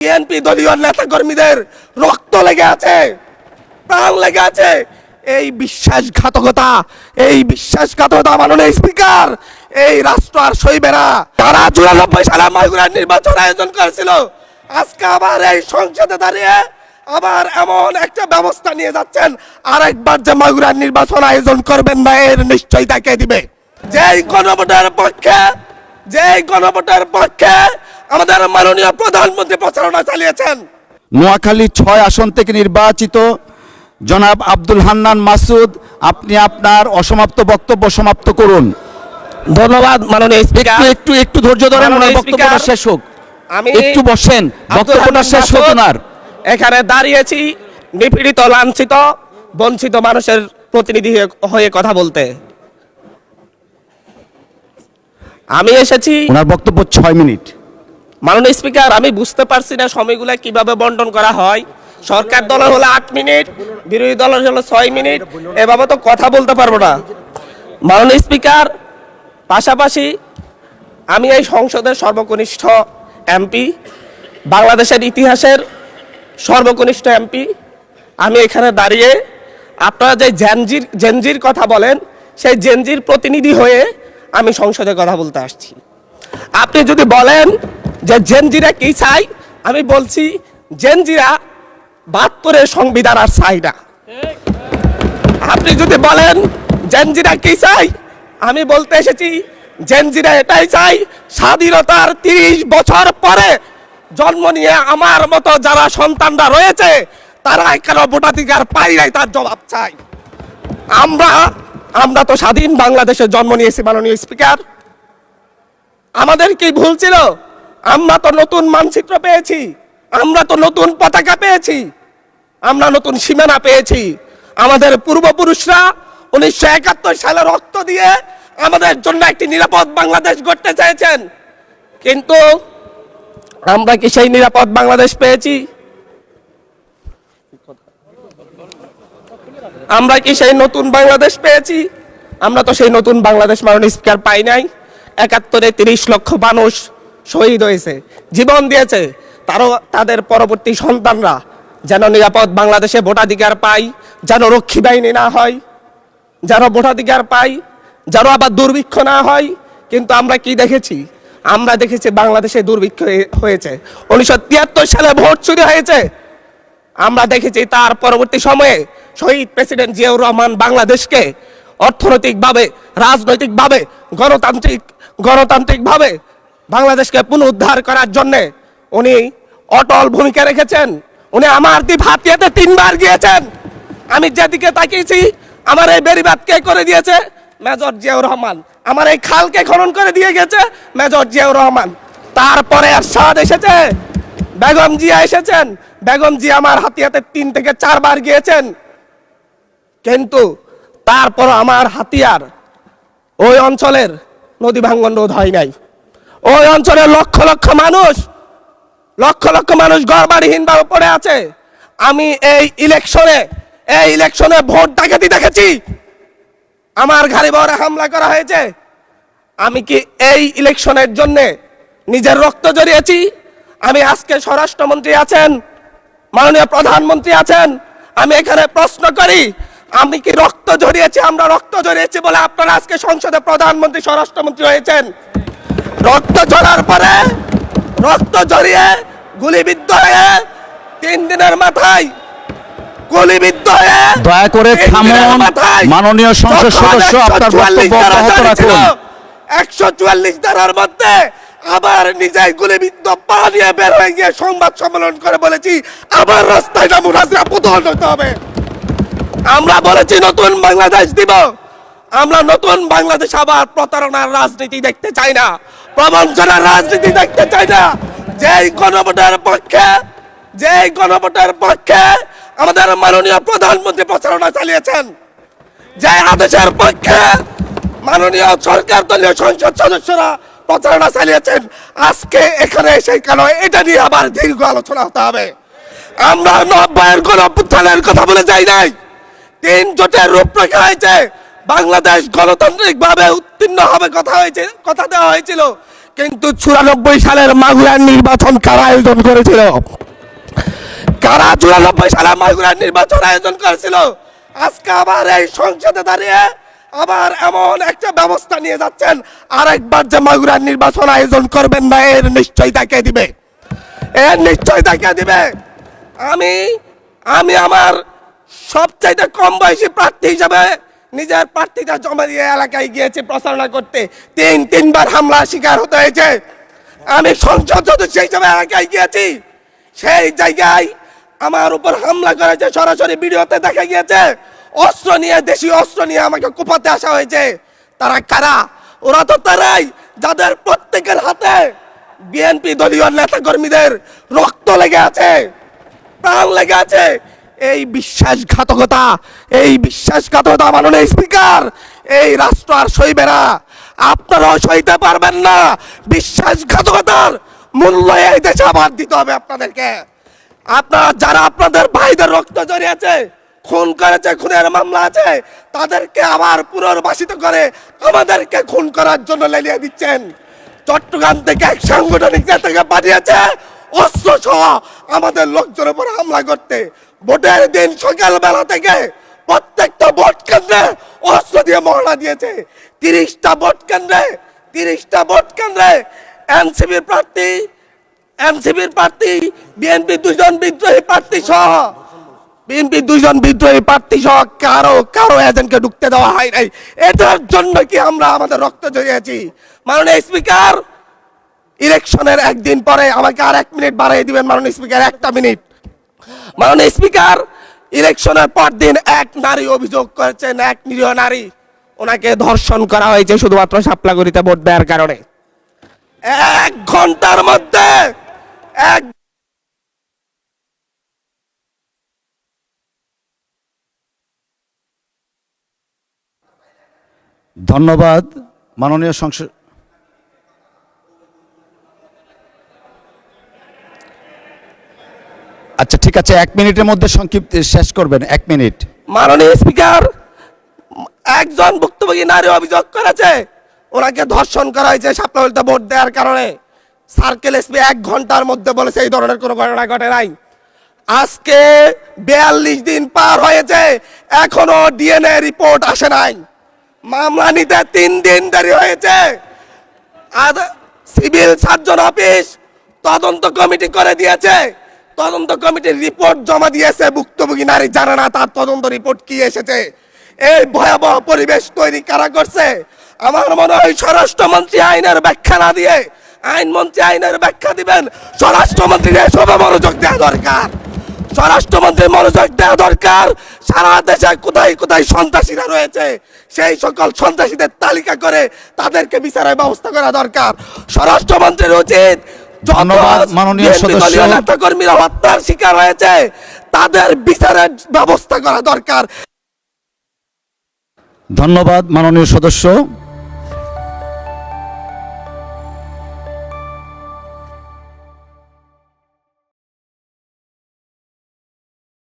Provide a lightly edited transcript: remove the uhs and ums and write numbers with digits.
BNP দলীয় নেতা কর্মীদের রক্ত লেগে আছে, প্রাণ লেগে আছে। এই বিশ্বাসঘাতকতা মাননীয় স্পিকার, এই রাষ্ট্র আর সইবে না। তারা 94 সালে মাগুরার নির্বাচন আয়োজন করেছিল, আজকে আবার এই সংসদে দাঁড়িয়ে আবার এমন একটা ব্যবস্থা নিয়ে যাচ্ছেন, আরেকবার যে মাগুরার নির্বাচন আয়োজন করবেন না এর নিশ্চয়তা কে দিবে? যেই গণভোটের পক্ষে আমাদের মাননীয় প্রধানমন্ত্রী প্রচারণা চালিয়েছেন। নোয়াখালী 6 আসন থেকে নির্বাচিত জনাব আব্দুল হান্নান মাসুদ, আপনি আপনার অসমাপ্ত বক্তব্য সমাপ্ত করুন। ধন্যবাদ মাননীয় স্পিকার। একটু ধৈর্য ধরেন, বক্তব্যটা শেষ হোক। আমি একটু বসেন, বক্তব্যটা শেষ হোক। এখানে দাঁড়িয়েছি নিপীড়িত, লাঞ্ছিত, বঞ্চিত মানুষের প্রতিনিধি হয়ে কথা বলতে। আমি এসেছি, ওনার বক্তব্য 6 মিনিট। মাননীয় স্পিকার, আমি বুঝতে পারছি না সময়গুলো কিভাবে বন্টন করা হয়। সরকার দলের হলো 8 মিনিট, বিরোধী দলের হলো 6 মিনিট, এভাবে তো কথা বলতে পারবো না মাননীয় স্পিকার। পাশাপাশি আমি এই সংসদের সর্বকনিষ্ঠ এমপি, বাংলাদেশের ইতিহাসের সর্বকনিষ্ঠ এমপি। আমি এখানে দাঁড়িয়ে আপনারা যে জেনজির কথা বলেন, সেই জেনজির প্রতিনিধি হয়ে আমি সংসদে কথা বলতে আসছি। আপনি যদি বলেন যে জেনজিরা কি চাই, আমি বলছি জেনজিরা 72-এর সংবিধান আর চাই না। আপনি যদি বলেন জেনজিরা কি চাই, আমি বলতে এসেছি জেনজিরা এটাই চাই, স্বাধীনতার 30 বছর পরে জন্ম নিয়ে আমার মতো যারা সন্তানরা রয়েছে তারা কেন ভোটাধিকার পাই নাই তার জবাব চাই। আমরা তো স্বাধীন বাংলাদেশে জন্ম নিয়েছি মাননীয় স্পিকার। আমাদের কি ভুল ছিল? আমরা তো নতুন মানচিত্র পেয়েছি, আমরা তো নতুন পতাকা পেয়েছি, আমরা নতুন সীমানা পেয়েছি। আমাদের পূর্বপুরুষরা 1971 সালে রক্ত দিয়ে আমাদের জন্য একটি নিরাপদ বাংলাদেশ গড়তে চেয়েছেন, কিন্তু আমরা কি সেই নিরাপদ বাংলাদেশ পেয়েছি? আমরা কি সেই নতুন বাংলাদেশ পেয়েছি? আমরা তো সেই নতুন বাংলাদেশ মাননীয় স্পিকার পাই নাই। 71-এ 30 লক্ষ মানুষ শহীদ হয়েছে, জীবন দিয়েছে, তাদের পরবর্তী সন্তানরা যেন নিরাপদ বাংলাদেশে ভোটাধিকার পায়, যেন রক্ষী বাহিনী না হয়, যেন ভোটাধিকার পায়, যেন আবার দুর্ভিক্ষ না হয়। কিন্তু আমরা কি দেখেছি? আমরা দেখেছি বাংলাদেশে দুর্ভিক্ষ হয়েছে। 1973 সালে ভোট চুরি হয়েছে। আমরা দেখেছি তার পরবর্তী সময়ে শহীদ প্রেসিডেন্ট জিয়াউর রহমান বাংলাদেশকে অর্থনৈতিকভাবে, রাজনৈতিকভাবে, গণতান্ত্রিকভাবে বাংলাদেশকে পুনরুদ্ধার করার জন্য উনি অটল ভূমিকা রেখেছেন। উনি আমার দ্বীপ হাতিয়াতে 3 বার গিয়েছেন। আমি যেদিকে তাকিয়েছি, আমার এই বেড়িবাঁধ কে করে দিয়েছে? মেজর জিয়াউর রহমান। আমার এই খালকে খনন করে দিয়ে গেছে মেজর জিয়াউর রহমান। তারপরে এরশাদ এসেছে, বেগম জিয়া এসেছেন। বেগম জিয়া আমার হাতিয়াতে 3 থেকে 4 বার গিয়েছেন, কিন্তু তারপর আমার হাতিয়ার ওই অঞ্চলের নদী ভাঙ্গন রোধ হয় নাই। ওই অঞ্চলের লক্ষ লক্ষ মানুষ ঘরবাড়িহীন ভাবে পড়ে আছে। আমি এই ইলেকশনে ভোট ডাকাতি দেখেছি, আমার গাড়ি বহরে হামলা করা হয়েছে। আমি কি এই ইলেকশনের জন্য নিজের রক্ত জড়িয়েছি? আমি আজকে স্বরাষ্ট্রমন্ত্রী আছেন, মাননীয় প্রধানমন্ত্রী আছেন, আমি এখানে প্রশ্ন করি, আমি কি রক্ত জড়িয়েছি? আমরা রক্ত জড়িয়েছি বলে আপনারা আজকে সংসদে প্রধানমন্ত্রী, স্বরাষ্ট্রমন্ত্রী হয়েছেন। রক্ত ঝরার পরে, রক্ত জড়িয়ে গুলিবিদ্ধ হয়ে 3 দিনের মাথায় গুলিবিদ্ধ হয়ে, দয়া করে থামুন মাননীয় সংসদ সদস্য, আপনার বক্তব্য অব্যাহত রাখুন। 144 ধারার মধ্যে আবার নিজেই গুলিবিদ্ধ পা নিয়ে বের হয়ে গিয়ে সংবাদ সম্মেলন করে বলেছি আবার রাস্তায় নামুন, হাজরা প্রধান হতে হবে। আমরা বলেছি নতুন বাংলাদেশ দিব। আমরা নতুন বাংলাদেশ আবার প্রতারণার রাজনীতি দেখতে চাই না, প্রবঞ্চনার রাজনীতি দেখতে চাই না। যেই গণভোটের পক্ষে আমাদের মাননীয় প্রধানমন্ত্রী প্রচারণা চালিয়েছেন, যে আদেশের পক্ষে মাননীয় সরকার দলীয় সংসদ সদস্যরা প্রচারণা চালিয়েছেন, আজকে এখানে সেই কেন এটা নিয়ে আবার দীর্ঘ আলোচনা হতে হবে? আমরা 90-এর গণঅভ্যুত্থানের কথা বলে যাই নাই। 3 জোটের রূপরেখা হয়েছে, বাংলাদেশ গণতান্ত্রিক ভাবে উত্তীর্ণ হবে কথা দেওয়া হয়েছিল, কিন্তু 94 সালের মাগুরার নির্বাচন কারা আয়োজন করেছিল? কারা 94 সালে মাগুরার নির্বাচন আয়োজন করেছিল? আজকে আবার এই সংসদে দাঁড়িয়ে আবার এমন একটা ব্যবস্থা নিয়ে যাচ্ছেন, আরেকবার যে মাগুরার নির্বাচন আয়োজন করবেন না, এর নিশ্চয়তা কে দিবে? এর নিশ্চয়তা কে দিবে? আমি আমার সবচাইতে কম বয়সী প্রার্থী হিসাবে নিজের প্রার্থীটা জমা দিয়ে এলাকায় গিয়েছি প্রচারণা করতে। তিনবার হামলা শিকার হতে হয়েছে। আমি সংসদ সদস্য হিসাবে এলাকায় গিয়েছি, সেই জায়গায় আমার উপর হামলা করেছে, সরাসরি ভিডিওতে দেখা গিয়েছে। অস্ত্র নিয়ে, দেশীয় অস্ত্র নিয়ে আমাকে কোপাতে আসা হয়েছে। তারা কারা? ওরা তো তারাই যাদের প্রত্যেকের হাতে বিএনপি দলীয় নেতা কর্মীদের রক্ত লেগে আছে, প্রাণ লেগে আছে। এই বিশ্বাসঘাতকতা, মাননীয় স্পিকার, এই রাষ্ট্র আর সইবে না। আপনারাও সইতে পারবেন না। বিশ্বাসঘাতকতার মূল্য এই দেশে আবার দিতে হবে আপনাদেরকে। আপনারা যারা আপনাদের ভাইদের রক্ত জড়িয়েছে, খুন করেছে, খুনের মামলা আছে, তাদেরকে আবার পুনর্বাসিত করে আমাদেরকে খুন করার জন্য লেলিয়ে দিচ্ছেন। চট্টগ্রাম থেকে এক সাংগঠনিক নেতাকে পাঠিয়েছে অস্ত্র সহ আমাদের লোকজনের উপর হামলা করতে। ভোটের দিন সকালবেলা থেকে প্রত্যেকটা ভোট কেন্দ্রে অস্ত্র দিয়ে মহড়া দিয়েছে। 30টা ভোট কেন্দ্রে এনসিপির প্রার্থী, বিএনপি দুজন বিদ্রোহী প্রার্থী সহ কারো এজেন্টকে ঢুকতে দেওয়া হয় নাই। এটার জন্য কি আমরা আমাদের রক্ত জড়িয়েছি? মাননীয় স্পিকার, ইলেকশনের একদিন পরে আমাকে আর 1 মিনিট বাড়িয়ে দিবেন মাননীয় স্পিকার, 1টা মিনিট। মাননীয় স্পিকার, ইলেকশনের পর দিন এক নারী অভিযোগ করেছেন, এক নিরীহ নারী, ওনাকে ধর্ষণ করা হয়েছে শুধুমাত্র শাপলাগুড়িতে ভোট দেওয়ার কারণে। 1 ঘন্টার মধ্যে ধন্যবাদ মাননীয় সংসদ। আচ্ছা ঠিক আছে, 1 মিনিটের মধ্যে সংক্ষিপ্ত শেষ করবেন, 1 মিনিট। মাননীয় স্পিকার, একজন ভুক্তভোগী নারী অভিযোগ করেছে ওনাকে ধর্ষণ করা হয়েছে শাপলাগুড়িতে ভোট দেওয়ার কারণে। সার্কেল এসপি 1 ঘন্টার মধ্যে বলেছে এই ধরনের কোনো ঘটনা ঘটে নাই। আজকে 42 দিন পার হয়েছে, এখনো ডিএনএ রিপোর্ট আসে নাই। মামলা নিতে 3 দিন দেরি হয়েছে। সিভিল সার্জন অফিস তদন্ত কমিটি করে দিয়েছে, তদন্ত কমিটির রিপোর্ট জমা দিয়েছে। ভুক্তভোগী নারী জানে না তার তদন্ত রিপোর্ট কি এসেছে। এই ভয়াবহ পরিবেশ তৈরি কারা করছে? আমার মনে হয় স্বরাষ্ট্রমন্ত্রী আইনের ব্যাখ্যা না দিয়ে, আইনমন্ত্রী আইনের ব্যাখ্যা দিবেন, স্বরাষ্ট্রমন্ত্রীর এসবে মনোযোগ দেওয়া দরকার। স্বরাষ্ট্রমন্ত্রীর মনোযোগ দেওয়া দরকার। সারা দেশে কোথায় কোথায় সন্ত্রাসীরা রয়েছে, সেই সকল সন্ত্রাসীদের তালিকা করে তাদেরকে বিচারের ব্যবস্থা করা দরকার। স্বরাষ্ট্রমন্ত্রীর উচিত ধন্যবাদ মাননীয় সদস্য। নেতা কর্মীরা হত্যার শিকার হয়েছে, তাদের বিচারের ব্যবস্থা করা দরকার। ধন্যবাদ মাননীয় সদস্য।